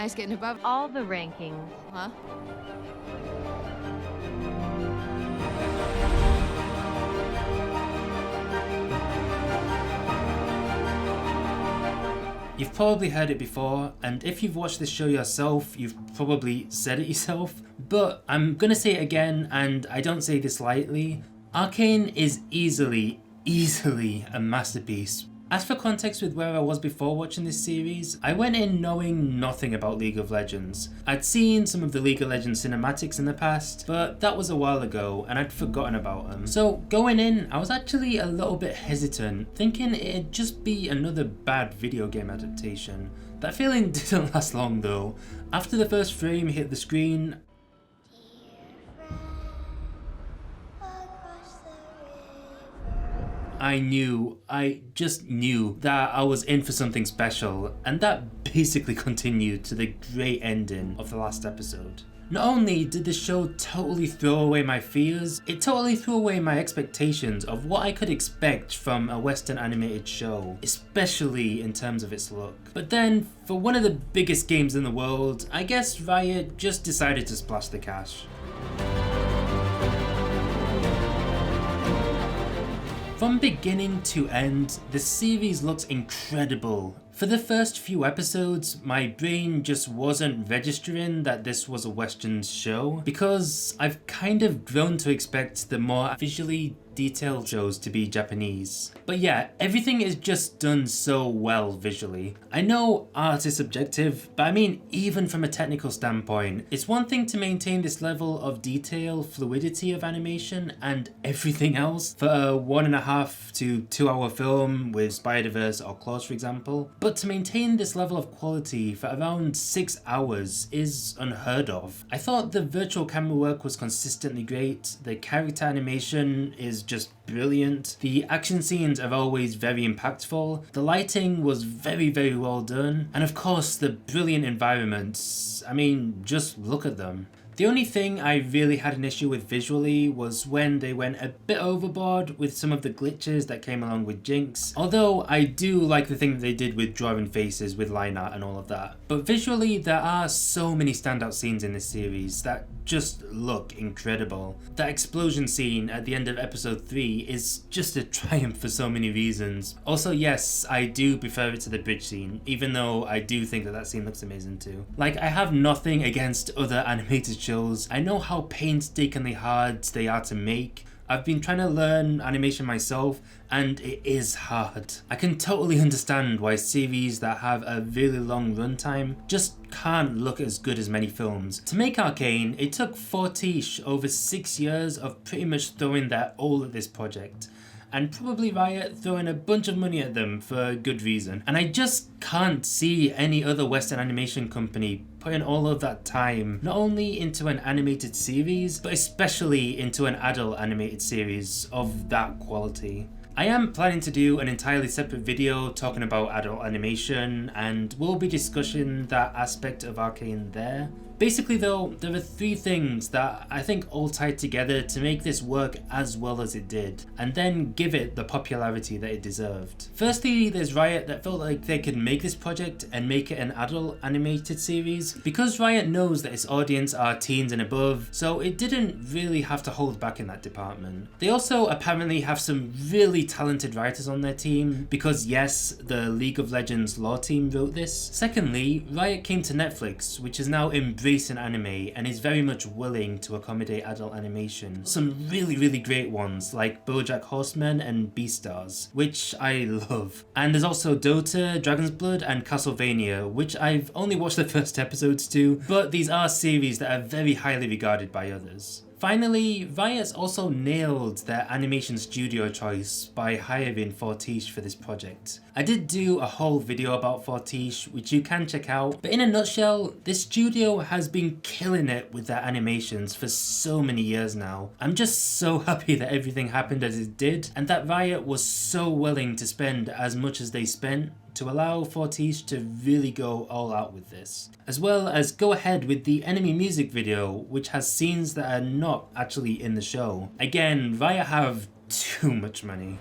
Nice getting above all the rankings. huh? You've probably heard it before, and if you've watched this show yourself, you've probably said it yourself, but I'm gonna say it again, and I don't say this lightly. Arcane is easily a masterpiece. As for context with where I was before watching this series, I went in knowing nothing about League of Legends. I'd seen some of the League of Legends cinematics in the past, but that was a while ago and I'd forgotten about them. So going in, I was actually a little bit hesitant, thinking it'd just be another bad video game adaptation. That feeling didn't last long though. After the first frame hit the screen, I just knew that I was in for something special, and that basically continued to the great ending of the last episode. Not only did the show totally throw away my fears, it totally threw away my expectations of what I could expect from a Western animated show, especially in terms of its look. But then, for one of the biggest games in the world, I guess Riot just decided to splash the cash. From beginning to end, the series looks incredible. For the first few episodes, my brain just wasn't registering that this was a Western show, because I've kind of grown to expect the more visually detailed shows to be Japanese. But yeah, everything is just done so well visually. I know art is subjective, but I mean even from a technical standpoint, it's one thing to maintain this level of detail, fluidity of animation and everything else for a 1.5 to 2 hour film with Spider-Verse or Claws for example, but to maintain this level of quality for around 6 hours is unheard of. I thought the virtual camera work was consistently great, the character animation is just brilliant, the action scenes are always very impactful, the lighting was very well done, and of course the brilliant environments. I mean, just look at them. The only thing I really had an issue with visually was when they went a bit overboard with some of the glitches that came along with Jinx, although I do like the thing that they did with drawing faces with line art and all of that. But visually there are so many standout scenes in this series that just look incredible. That explosion scene at the end of episode 3 is just a triumph for so many reasons. Also yes, I do prefer it to the bridge scene, even though I do think that that scene looks amazing too. Like, I have nothing against other animated shows. I know how painstakingly hard they are to make. I've been trying to learn animation myself and it is hard. I can totally understand why series that have a really long runtime just can't look as good as many films. To make Arcane, it took Fortiche over 6 years of pretty much throwing their all at this project. And probably Riot throwing a bunch of money at them for good reason. And I just can't see any other Western animation company putting all of that time not only into an animated series, but especially into an adult animated series of that quality. I am planning to do an entirely separate video talking about adult animation, and we'll be discussing that aspect of Arcane there. Basically though, there are 3 things that I think all tied together to make this work as well as it did, and then give it the popularity that it deserved. Firstly, there's Riot that felt like they could make this project and make it an adult animated series, because Riot knows that its audience are teens and above, so it didn't really have to hold back in that department. They also apparently have some really talented writers on their team, because yes, the League of Legends lore team wrote this. Secondly, Riot came to Netflix, which is now embracing anime and is very much willing to accommodate adult animation. Some really great ones like BoJack Horseman and Beastars, which I love. And there's also Dota, Dragon's Blood and Castlevania, which I've only watched the first episodes to, but these are series that are very highly regarded by others. Finally, Riot's also nailed their animation studio choice by hiring Fortiche for this project. I did do a whole video about Fortiche, which you can check out, but in a nutshell, this studio has been killing it with their animations for so many years now. I'm just so happy that everything happened as it did, and that Riot was so willing to spend as much as they spent to allow Fortiche to really go all out with this. As well as go ahead with the enemy music video, which has scenes that are not actually in the show. Again, Riot have too much money.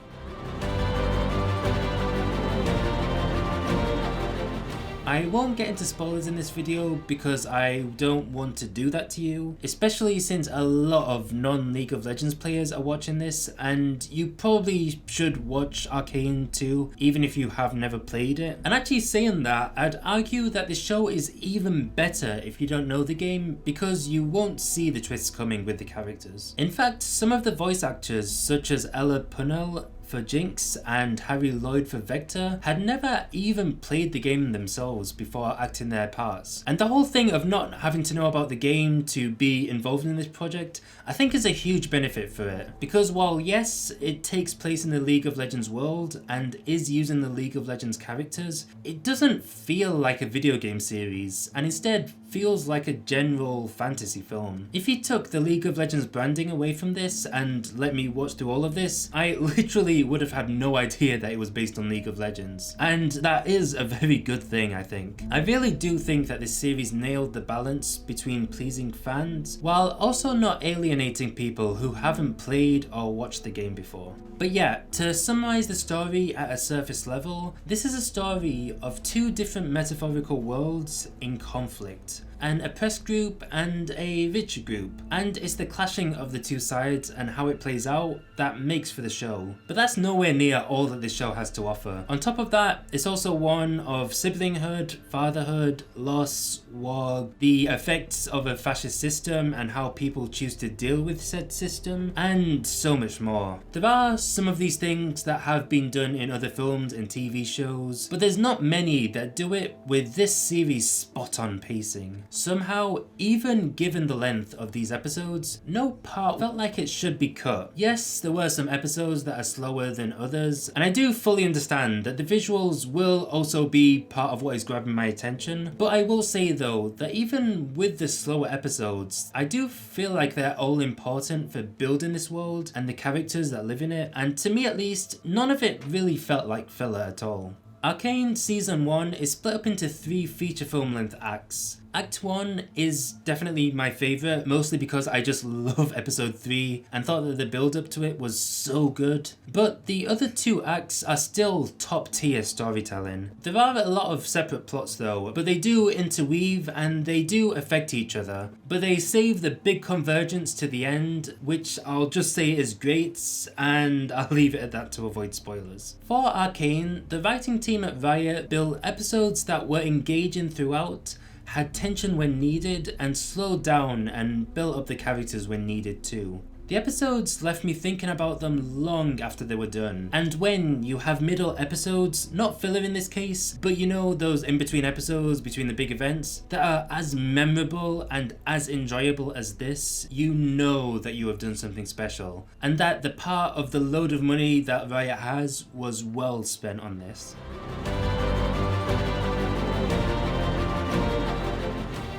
I won't get into spoilers in this video because I don't want to do that to you, especially since a lot of non-League of Legends players are watching this, and you probably should watch Arcane too, even if you have never played it. And actually saying that, I'd argue that the show is even better if you don't know the game, because you won't see the twists coming with the characters. In fact, some of the voice actors, such as Ella Punnell for Jinx and Harry Lloyd for Vector, had never even played the game themselves before acting their parts. And the whole thing of not having to know about the game to be involved in this project, I think is a huge benefit for it. Because while yes, it takes place in the League of Legends world and is using the League of Legends characters, it doesn't feel like a video game series, and instead feels like a general fantasy film. If you took the League of Legends branding away from this and let me watch through all of this, I literally would have had no idea that it was based on League of Legends. And that is a very good thing, I think. I really do think that this series nailed the balance between pleasing fans while also not alienating people who haven't played or watched the game before. But yeah, to summarize the story at a surface level, this is a story of two different metaphorical worlds in conflict. An oppressed group and a richer group, and it's the clashing of the two sides and how it plays out that makes for the show. But that's nowhere near all that this show has to offer. On top of that, it's also one of siblinghood, fatherhood, loss, war, the effects of a fascist system and how people choose to deal with said system, and so much more. There are some of these things that have been done in other films and TV shows, but there's not many that do it with this series' spot on pacing. Somehow, even given the length of these episodes, no part felt like it should be cut. Yes, there were some episodes that are slower than others, and I do fully understand that the visuals will also be part of what is grabbing my attention, but I will say though that even with the slower episodes, I do feel like they're all important for building this world and the characters that live in it, and to me at least, none of it really felt like filler at all. Arcane Season 1 is split up into 3 feature film length acts. Act 1 is definitely my favourite, mostly because I just love episode 3 and thought that the build up to it was so good. But the other 2 acts are still top tier storytelling. There are a lot of separate plots though, but they do interweave and they do affect each other. But they save the big convergence to the end, which I'll just say is great, and I'll leave it at that to avoid spoilers. For Arcane, the writing team at Riot built episodes that were engaging throughout, had tension when needed, and slowed down and built up the characters when needed too. The episodes left me thinking about them long after they were done, and when you have middle episodes, not filler in this case, but you know those in-between episodes between the big events, that are as memorable and as enjoyable as this, you know that you have done something special, and that the part of the load of money that Riot has was well spent on this.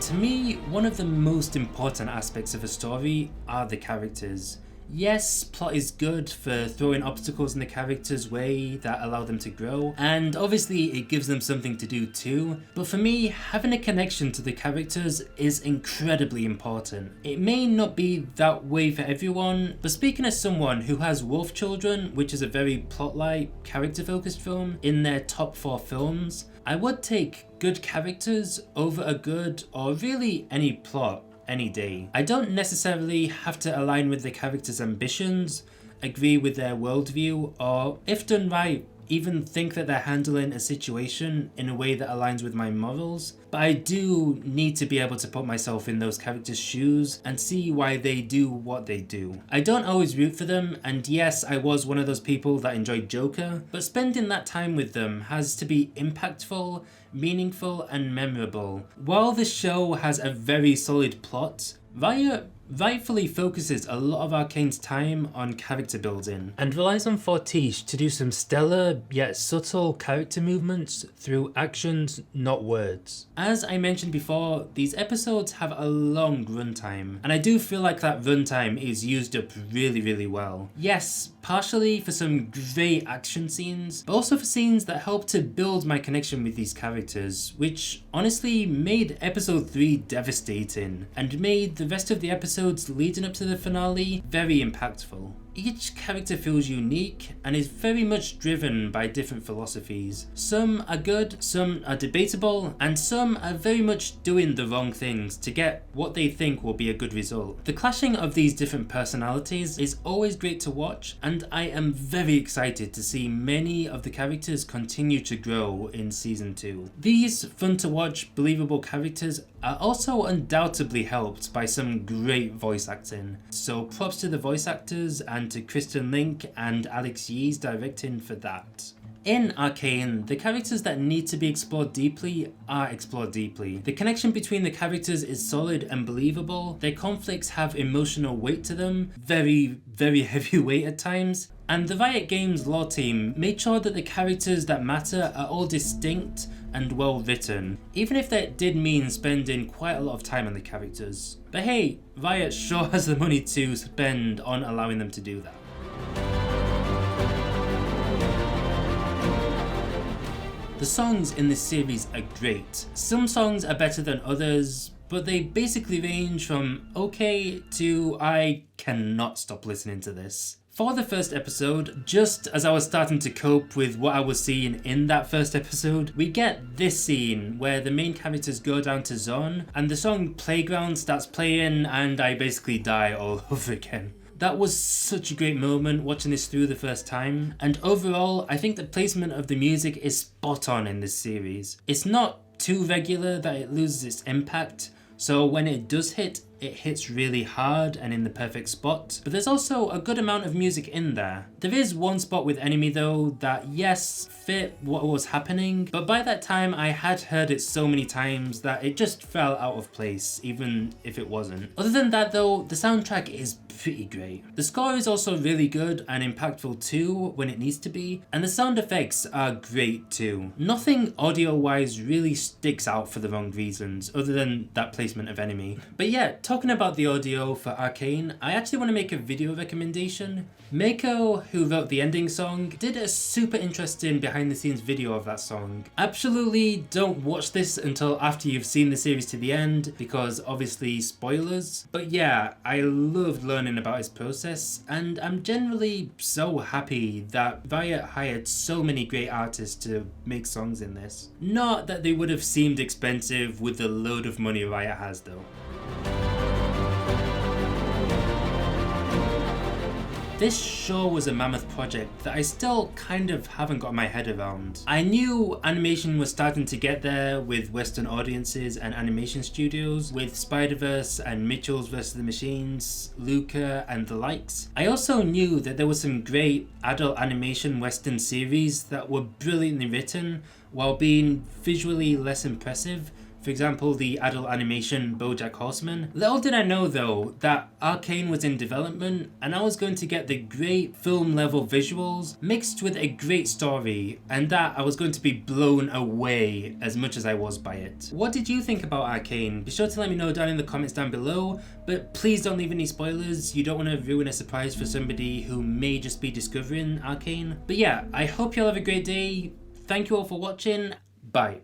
To me, one of the most important aspects of a story are the characters. Yes, plot is good for throwing obstacles in the characters' way that allow them to grow, and obviously it gives them something to do too, but for me, having a connection to the characters is incredibly important. It may not be that way for everyone, but speaking as someone who has Wolf Children, which is a very plot-light, character-focused film, in their top 4 films, I would take good characters over a good, or really any plot, any day. I don't necessarily have to align with the characters' ambitions, agree with their worldview, or if done right, even think that they're handling a situation in a way that aligns with my morals, but I do need to be able to put myself in those characters' shoes and see why they do what they do. I don't always root for them, and yes, I was one of those people that enjoyed Joker, but spending that time with them has to be impactful, meaningful, and memorable. While this show has a very solid plot, Riot rightfully focuses a lot of Arcane's time on character building and relies on Fortiche to do some stellar yet subtle character movements through actions, not words. As I mentioned before, these episodes have a long runtime, and I do feel like that runtime is used up really well. Yes, partially for some great action scenes, but also for scenes that help to build my connection with these characters, which honestly made episode 3 devastating and made the rest of the episodes leading up to the finale very impactful. Each character feels unique and is very much driven by different philosophies. Some are good, some are debatable, and some are very much doing the wrong things to get what they think will be a good result. The clashing of these different personalities is always great to watch, and I am very excited to see many of the characters continue to grow in Season 2. These fun to watch, believable characters are also undoubtedly helped by some great voice acting. So props to the voice actors and to Kristen Link and Alex Yee's directing for that. In Arcane, the characters that need to be explored deeply are explored deeply. The connection between the characters is solid and believable, their conflicts have emotional weight to them, very heavy weight at times, and the Riot Games lore team made sure that the characters that matter are all distinct and well written, even if that did mean spending quite a lot of time on the characters. But hey, Riot sure has the money to spend on allowing them to do that. The songs in this series are great. Some songs are better than others, but they basically range from okay to I cannot stop listening to this. For the first episode, just as I was starting to cope with what I was seeing in that first episode, we get this scene where the main characters go down to Zone and the song Playground starts playing and I basically die all over again. That was such a great moment watching this through the first time, and overall I think the placement of the music is spot on in this series. It's not too regular that it loses its impact, so when it does hit, it hits really hard and in the perfect spot, but there's also a good amount of music in there. There is one spot with Enemy though that yes, fit what was happening, but by that time I had heard it so many times that it just fell out of place, even if it wasn't. Other than that though, the soundtrack is pretty great. The score is also really good and impactful too when it needs to be, and the sound effects are great too. Nothing audio wise really sticks out for the wrong reasons other than that placement of Enemy. But yeah, talking about the audio for Arcane, I actually want to make a video recommendation. Mako, who wrote the ending song, did a super interesting behind the scenes video of that song. Absolutely don't watch this until after you've seen the series to the end, because obviously spoilers. But yeah, I loved learning about his process, and I'm generally so happy that Riot hired so many great artists to make songs in this. Not that they would have seemed expensive with the load of money Riot has though. This sure was a mammoth project that I still kind of haven't got my head around. I knew animation was starting to get there with Western audiences and animation studios, with Spider-Verse and Mitchell's vs. the Machines, Luca and the likes. I also knew that there was some great adult animation Western series that were brilliantly written while being visually less impressive. For example, the adult animation BoJack Horseman. Little did I know though that Arcane was in development and I was going to get the great film level visuals mixed with a great story, and that I was going to be blown away as much as I was by it. What did you think about Arcane? Be sure to let me know down in the comments down below, but please don't leave any spoilers. You don't want to ruin a surprise for somebody who may just be discovering Arcane. But yeah, I hope you all have a great day. Thank you all for watching. Bye.